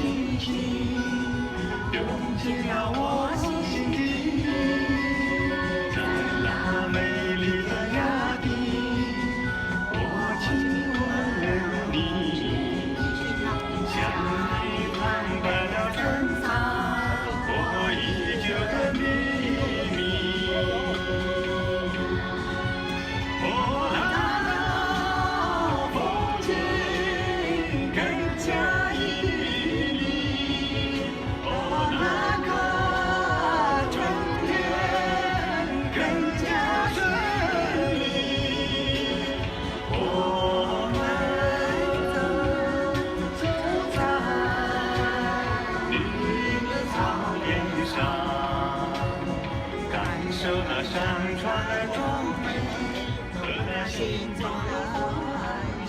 心情，用尽了我心底，在那美丽的亚地，我亲吻了你，向你坦白了珍藏我已久的秘密。哦，那风景更加旖旎，哦，那个春天更加顺利。我们走在绿的草原上，感受那山川的壮美和那心中的欢喜。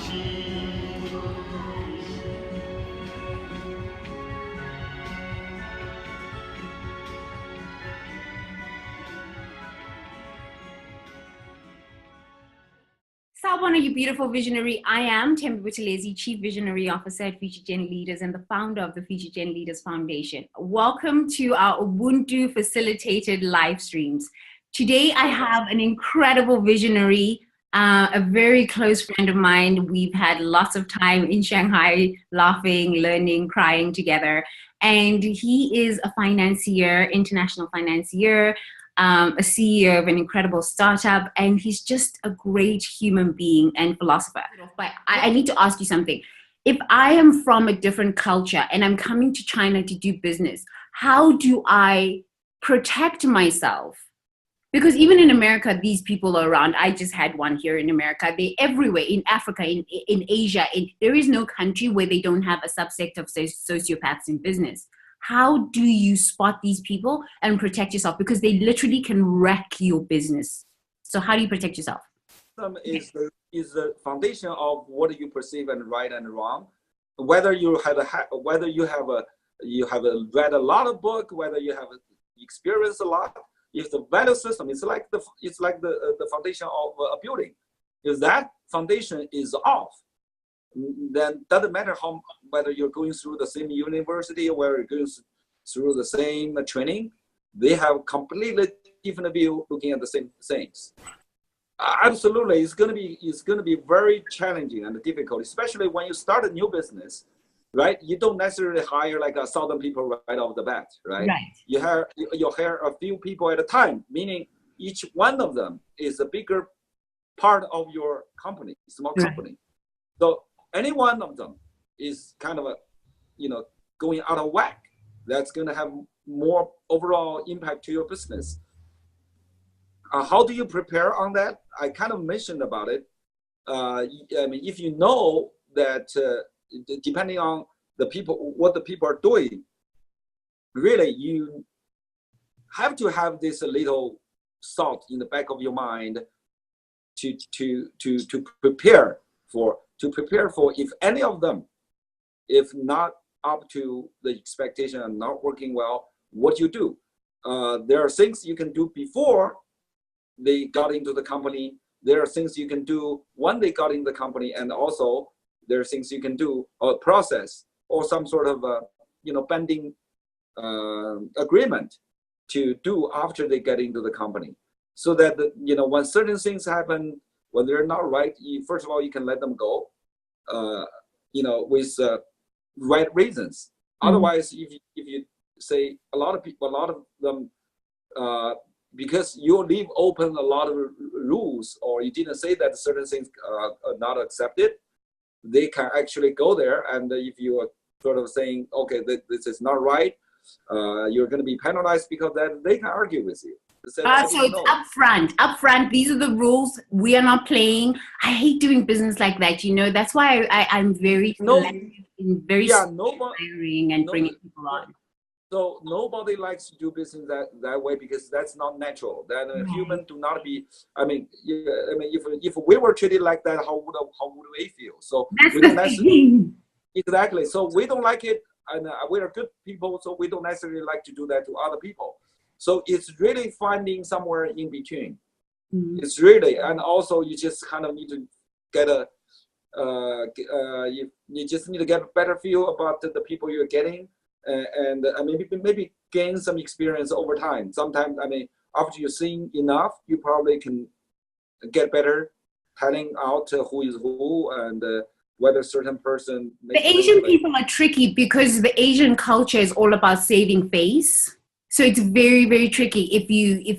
Sawubona, you beautiful visionary. I am Thembi Buthelezi, Chief Visionary Officer at Future Gen Leaders and the founder of the Future Gen Leaders Foundation. Welcome to our Ubuntu facilitated live streams. Today, I have an incredible visionary, a very close friend of mine. We've had lots of time in Shanghai, laughing, learning, crying together. And he is a financier, international financier, a CEO of an incredible startup, and he's just a great human being and philosopher. But I need to ask you something. If I am from a different culture and I'm coming to China to do business, how do I protect myself? Because even in America, these people are around. I just had one here in America. They're everywhere, in Africa, in Asia. There is no country where they don't have a subsect of sociopaths in business. How do you spot these people and protect yourself? Because they literally can wreck your business. So how do you protect yourself? Is the foundation of what you perceive and right and wrong. Whether you have read a lot of book, whether you have experienced a lot. If the value system is like the foundation of a building, if that foundation is off, then doesn't matter whether you're going through the same university or whether you're going through the same training, they have completely different view looking at the same things. Absolutely, it's going to be very challenging and difficult, especially when you start a new business, right? You don't necessarily hire like 1,000 people right off the bat, right? You hire a few people at a time, meaning each one of them is a bigger part of your company, small company. So any one of them is kind of going out of whack. That's going to have more overall impact to your business. How do you prepare on that? I kind of mentioned about it. I mean, if you know that depending on what the people are doing, really you have to have this little thought in the back of your mind to prepare for if any of them, if not up to the expectation and not working well, what you do. There are things you can do before they got into the company. There are things you can do when they got in the company, and also there are things you can do or process or some sort of binding agreement to do after they get into the company, so that when certain things happen, when they're not right, first of all you can let them go, with right reasons. Otherwise, if you say a lot of them, because you leave open a lot of rules, or you didn't say that certain things are not accepted, they can actually go there. And if you are sort of saying, okay, this is not right, you're going to be penalized because that they can argue with you. So it's upfront. These are the rules. We are not playing. I hate doing business like that. That's why I'm very inspiring and bringing people on. So nobody likes to do business that way, because that's not natural. That human do not be. I mean, if we were treated like that, how would we feel? So that's the thing. Exactly. So we don't like it, and we are good people, so we don't necessarily like to do that to other people. So it's really finding somewhere in between. It's really, and also you just kind of need to get a you just need to get a better feel about the people you're getting, and maybe gain some experience over time. Sometimes, I mean, after you've seen enough, you probably can get better telling out who is who, and whether certain person. The Asian people are tricky because the Asian culture is all about saving face. So it's very, very tricky if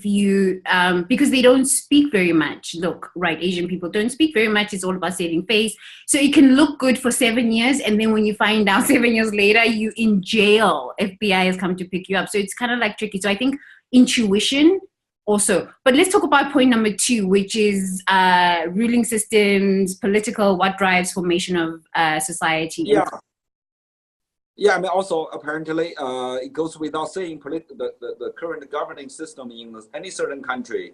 you because they don't speak very much. Look, right, Asian people don't speak very much. It's all about saving face. So it can look good for 7 years, and then when you find out 7 years later, you in jail. FBI has come to pick you up. So it's kind of like tricky. So I think intuition also. But let's talk about point number 2, which is ruling systems, political, what drives formation of society. Yeah. Yeah, I mean, also apparently, it goes without saying, the current governing system in any certain country,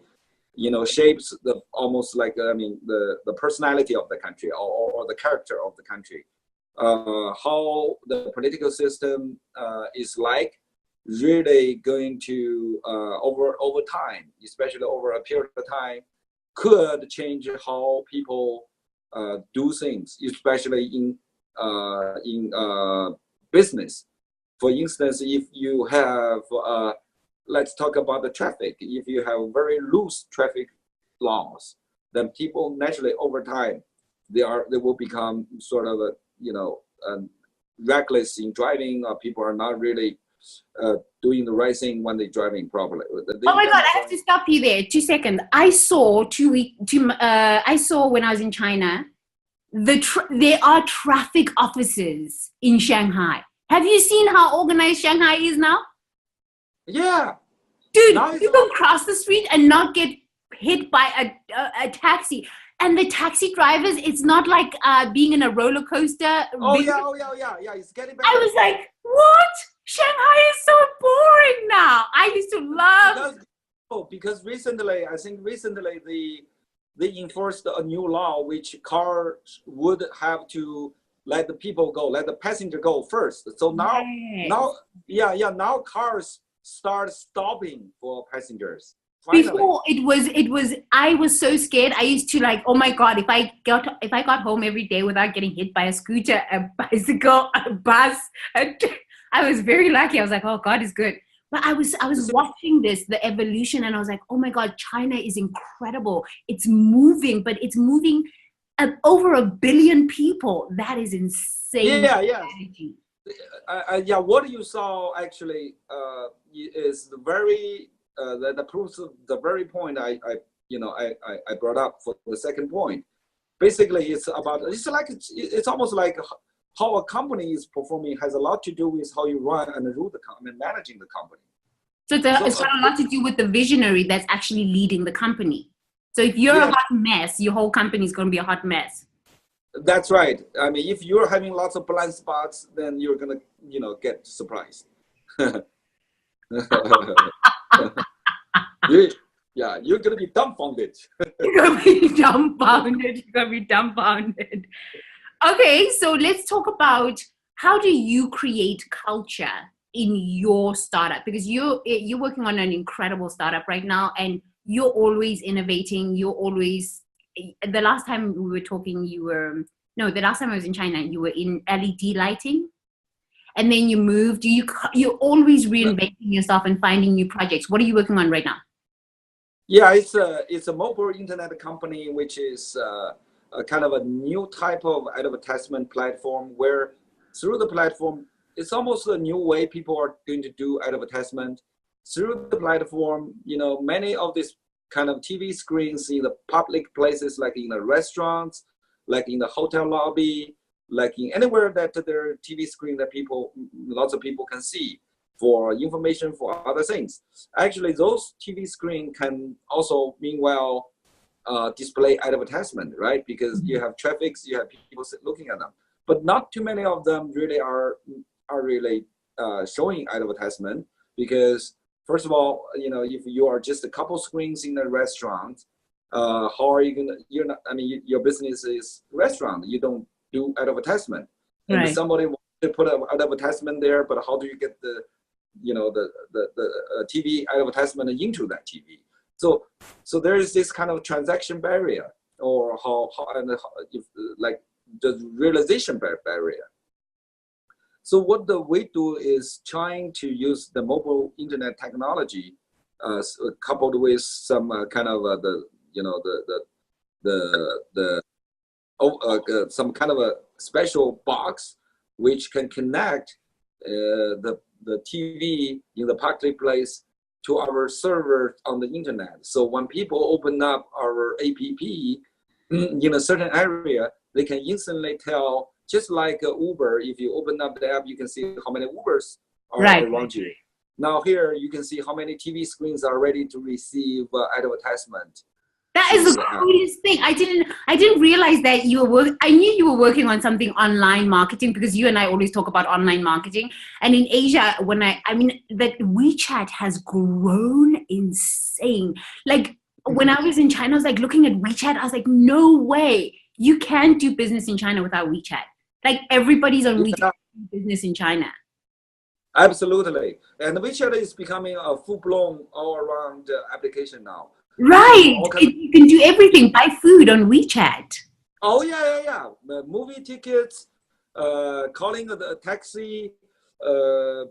shapes almost like the personality of the country, or the character of the country. How the political system is like, really going to over time, especially over a period of time, could change how people do things, especially in business. For instance, if you have, let's talk about the traffic. If you have very loose traffic laws, then people naturally over time, they will become sort of reckless in driving, or people are not really doing the right thing when they're driving properly. Oh my God, I have to stop you there. 2 seconds. I saw I saw when I was in China, there are traffic officers in Shanghai. Have you seen how organized Shanghai is now? Yeah. Dude, you can cross the street and not get hit by a taxi. And the taxi drivers, it's not like being in a roller coaster. Oh yeah. It's getting better. I was like, what? Shanghai is so boring now. I used to love. Because recently they enforced a new law which cars would have to let the people go, let the passenger go first. So now, now cars start stopping for passengers. Finally. Before it was I was so scared. I used to like, oh my God, if I got home every day without getting hit by a scooter, a bicycle, a bus, I was very lucky. I was like, oh, God is good. But I was watching the evolution, and I was like, oh my God, China is incredible. It's moving, but it's moving over 1 billion people. That is insane. Yeah. What you saw actually is the very that proves the very point I brought up for the second point. Basically, it's almost like how a company is performing has a lot to do with how you run and rule the company, managing the company. So it's got a lot to do with the visionary that's actually leading the company. So if you're a hot mess, your whole company is going to be a hot mess. That's right. I mean, if you're having lots of blind spots, then you're going to, get surprised. You're going to be dumbfounded. You're going to be dumbfounded. Okay, so let's talk about how do you create culture in your startup? Because you're working on an incredible startup right now, and you're always innovating. You're always. The last time we were talking, the last time I was in China, you were in LED lighting, and then you moved. You're always reinventing yourself and finding new projects. What are you working on right now? Yeah, it's a mobile internet company, which is a kind of a new type of advertisement platform, where through the platform, it's almost a new way people are going to do advertisement. Through the platform, many of these kind of TV screens in the public places, like in the restaurants, like in the hotel lobby, like in anywhere that there are TV screen that lots of people can see for information, for other things. Actually, those TV screen can also, meanwhile, display advertisement, right? Because you have traffic, you have people looking at them, but not too many of them really are really showing advertisement. Because first of all, if you are just a couple screens in a restaurant, how are you gonna? Your business is restaurant. You don't do advertisement. Right. And somebody wants to put an advertisement there, but how do you get the TV advertisement into that TV? So there is this kind of transaction barrier, or the realization barrier. So what we do is trying to use the mobile internet technology, coupled with some kind of some kind of a special box which can connect the TV in the public place to our server on the internet. So when people open up our app in a certain area, they can instantly tell, just like Uber, if you open up the app, you can see how many Ubers are around you. Now here, you can see how many TV screens are ready to receive advertisement. That is the coolest thing. I didn't realize that you were I knew you were working on something online marketing, because you and I always talk about online marketing. And in Asia, I mean that WeChat has grown insane. Like when I was in China, I was like looking at WeChat, I was like, no way. You can't do business in China without WeChat. Like everybody's on WeChat business in China. Absolutely. And WeChat is becoming a full-blown all-around application now. Right. You can do everything. Buy food on WeChat. Oh, yeah. Movie tickets, calling a taxi,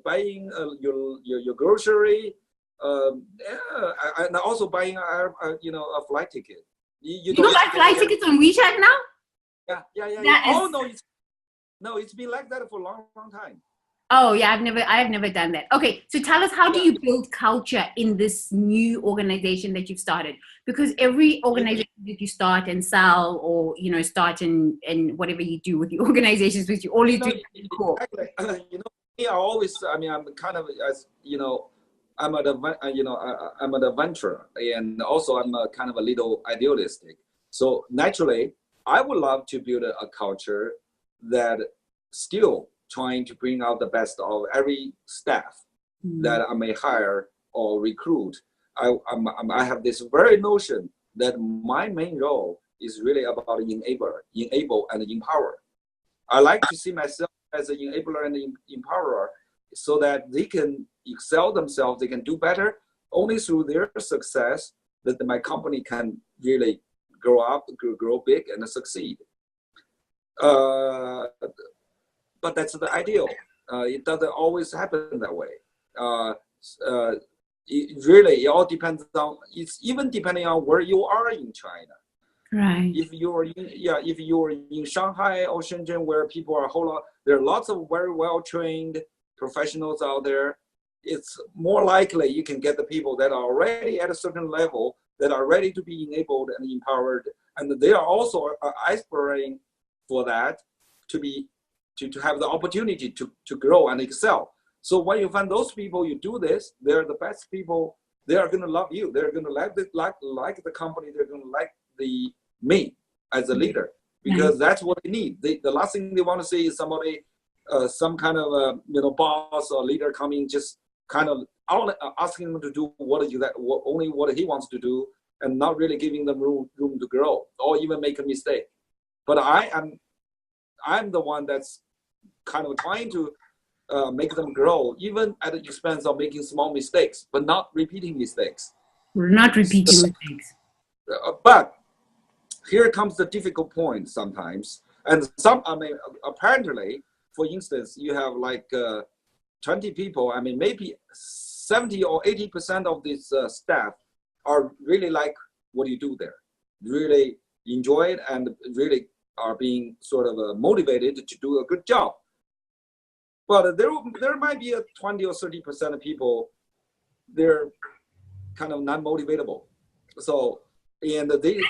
buying your grocery, and also buying a flight ticket. You can buy flight tickets on WeChat now? Yeah. Oh, no, it's been like that for a long time. Oh yeah, I have never done that. Okay, so tell us, how do you build culture in this new organization that you've started? Because every organization that you start and sell, or start in whatever you do with the organizations, which you always do. Cool. Exactly. Me, I'm kind of, as I'm an adventurer, and also I'm a kind of a little idealistic. So naturally, I would love to build a culture that still trying to bring out the best of every staff that I may hire or recruit. I have this very notion that my main role is really about enable and empower. I like to see myself as an enabler and empowerer, so that they can excel themselves, they can do better. Only through their success that my company can really grow big and succeed. But that's the ideal. It doesn't always happen that way. It all depends on. It's even depending on where you are in China. Right. If you're in Shanghai or Shenzhen, where people are there are lots of very well trained professionals out there. It's more likely you can get the people that are already at a certain level, that are ready to be enabled and empowered, and they are also aspiring for that to have the opportunity to grow and excel. So when you find those people, you do this, they're the best people. They are going to love you. They're going to like the company. They're going to like me as a leader, because that's what they need. The last thing they want to see is somebody, some kind of boss or leader coming, just kind of asking them to do only what he wants to do, and not really giving them room to grow or even make a mistake. But I'm the one that's kind of trying to make them grow, even at the expense of making small mistakes, but not repeating mistakes. Mistakes. But here comes the difficult point sometimes. And apparently, for instance, you have like 20 people, maybe 70 or 80% of this staff are really like what you do there, really enjoy it, and really are being sort of motivated to do a good job. But there might be a 20 or 30% of people, they're kind of not motivatable. So, and they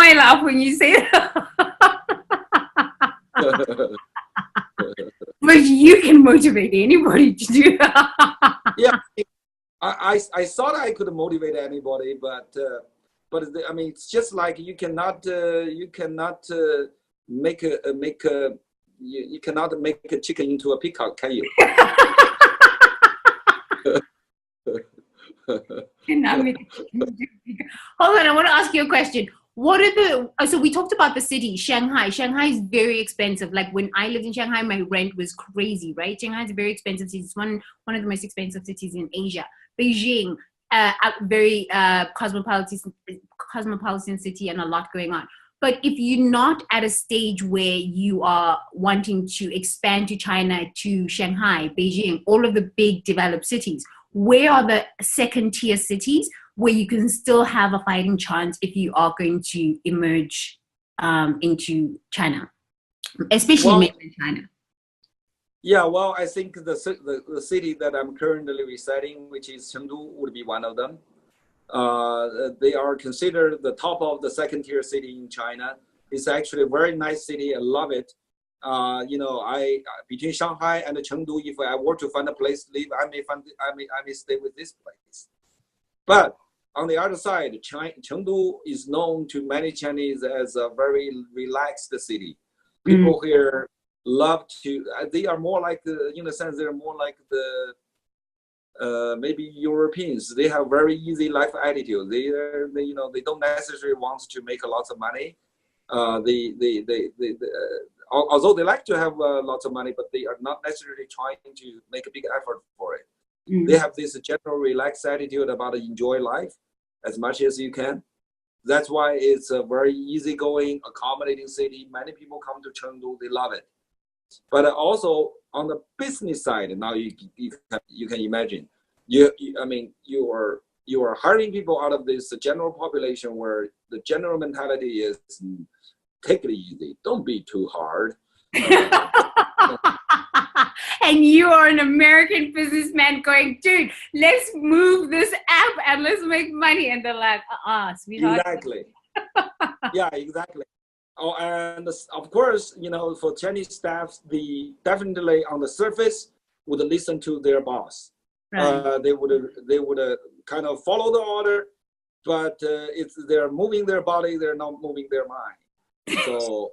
I laugh when you say that. But you can motivate anybody to do that. Yeah, I thought I could motivate anybody, but it's just like you cannot make a chicken into a peacock, can you? Hold on, I want to ask you a question. So we talked about the city, Shanghai. Shanghai is very expensive. Like when I lived in Shanghai, my rent was crazy, right? Shanghai is a very expensive city. It's one of the most expensive cities in Asia. Beijing, very cosmopolitan cosmopolitan city and a lot going on. But if you're not at a stage where you are wanting to expand to China, to Shanghai, Beijing, all of the big developed cities, where are the second tier cities where you can still have a fighting chance if you are going to emerge into China, especially mainland China? Yeah, well, I think the city that I'm currently residing, which is Chengdu, would be one of them. They are considered the top of the second tier city in China. It's actually a very nice city. I love it. You know, between Shanghai and Chengdu, if I were to find a place to live, I may stay with this place. But on the other side, Chengdu is known to many Chinese as a very relaxed city. People here love to. They are more like in a sense, they're more like the. Maybe Europeans, they have very easy life attitude. They you know, they don't necessarily want to make a lot of money. Although they like to have lots of money, but they are not necessarily trying to make a big effort for it. They have this general relaxed attitude about enjoy life as much as you can. That's why it's a very easygoing, accommodating city. Many people come to Chengdu, they love it. But also on the business side, now you can imagine, you are hiring people out of this general population where the general mentality is take it easy, don't be too hard. And you are an American businessman going, dude, let's move this app and let's make money. And they're like, sweetheart. Exactly. Yeah, exactly. Oh, and of course, you know, for Chinese staffs, definitely on the surface would listen to their boss. Right. They would kind of follow the order, but they're moving their body, they're not moving their mind. So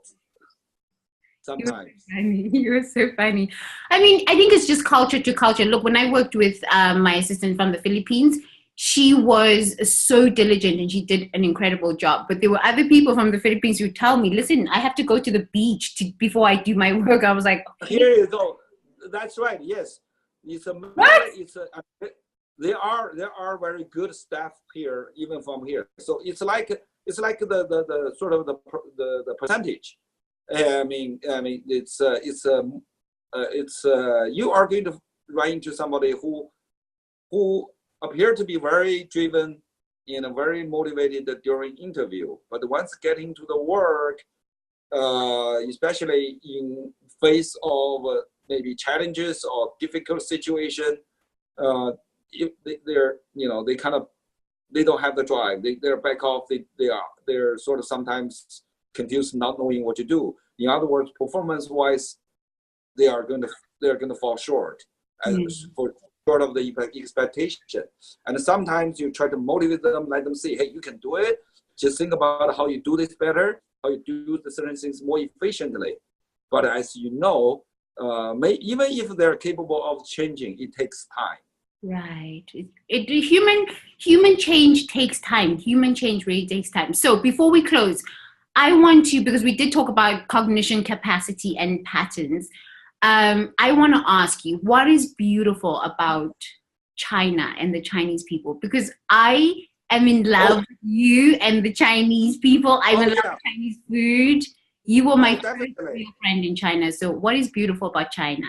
sometimes. You're so funny. I mean, I think it's just culture to culture. Look, when I worked with my assistant from the Philippines, she was so diligent and she did an incredible job. But there were other people from the Philippines who tell me, listen, I have to go to the beach before I do my work. I was like, okay. Here you go. That's right. Yes. There are very good staff here, even from here. So it's like the sort of the percentage. I mean, it's you are going to run into somebody who appear to be very driven and very motivated during interview, but once getting to the work, especially in face of maybe challenges or difficult situation, they don't have the drive. They're back off. They're sort of sometimes confused, not knowing what to do. In other words, performance-wise, they're going to fall short. For sort of the expectation. And sometimes you try to motivate them, let them see, hey, you can do it. Just think about how you do this better, how you do the certain things more efficiently. But as you know, even if they're capable of changing, it takes time. Right. Human change takes time. Human change really takes time. So before we close, I want to, because we did talk about cognition, capacity, and patterns. I want to ask you, what is beautiful about China and the Chinese people? Because I am in love with you and the Chinese people. I'm in love with Chinese food. You were my first real friend in China. So what is beautiful about China?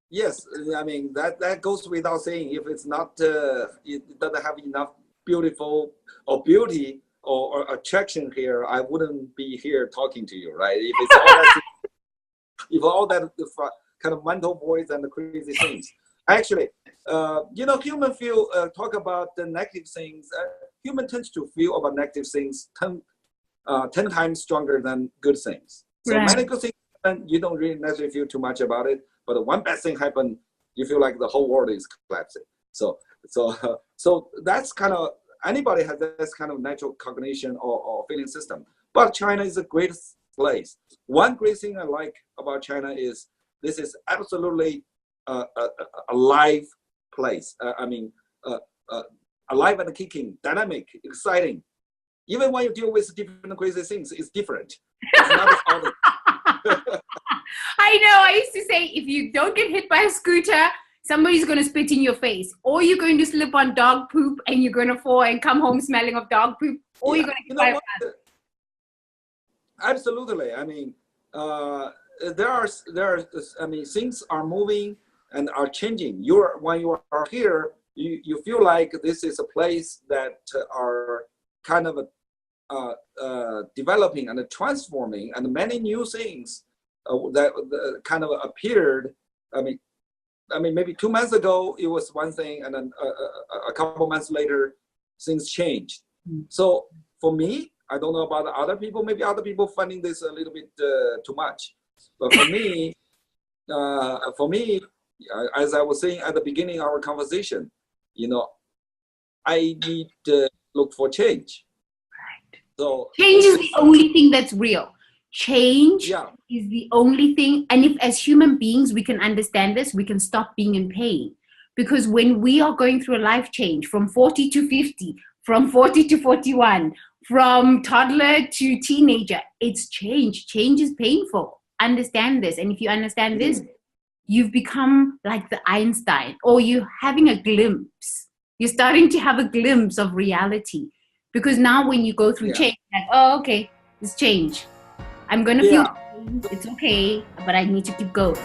Yes, I mean, that goes without saying. If it's not, it doesn't have enough beautiful or beauty or attraction here, I wouldn't be here talking to you, right? If it's all that, if all that kind of mental voice and the crazy things. Actually, human talk about the negative things. Human tends to feel about negative things 10 times stronger than good things. So many good things happen, you don't really necessarily feel too much about it. But one bad thing happened, you feel like the whole world is collapsing. So that's kind of, anybody has this kind of natural cognition or feeling system. But China is a great place. One great thing I like about China is this is absolutely a live place. Alive and kicking, dynamic, exciting. Even when you deal with different crazy things, it's different. It's not as all I know. I used to say, if you don't get hit by a scooter, somebody's going to spit in your face, or you're going to slip on dog poop and you're going to fall and come home smelling of dog poop, or you're going to get fired. Absolutely. I mean, things are moving and are changing. When you are here, you feel like this is a place that are kind of developing and transforming, and many new things that kind of appeared. I mean, maybe 2 months ago it was one thing, and then a couple months later, things changed. So for me, I don't know about other people. Maybe other people finding this a little bit too much. But for me, as I was saying at the beginning of our conversation, I need to look for change. Right. So change is the only thing that's real. Change is the only thing. And if as human beings we can understand this, we can stop being in pain. Because when we are going through a life change from 40 to 50, from 40 to 41, from toddler to teenager, it's change. Change is painful. Understand this. And if you understand this, you've become like the Einstein, or you're having a glimpse. You're starting to have a glimpse of reality. Because now when you go through change, like, oh, okay, it's change. I'm going to feel change. It's okay, but I need to keep going.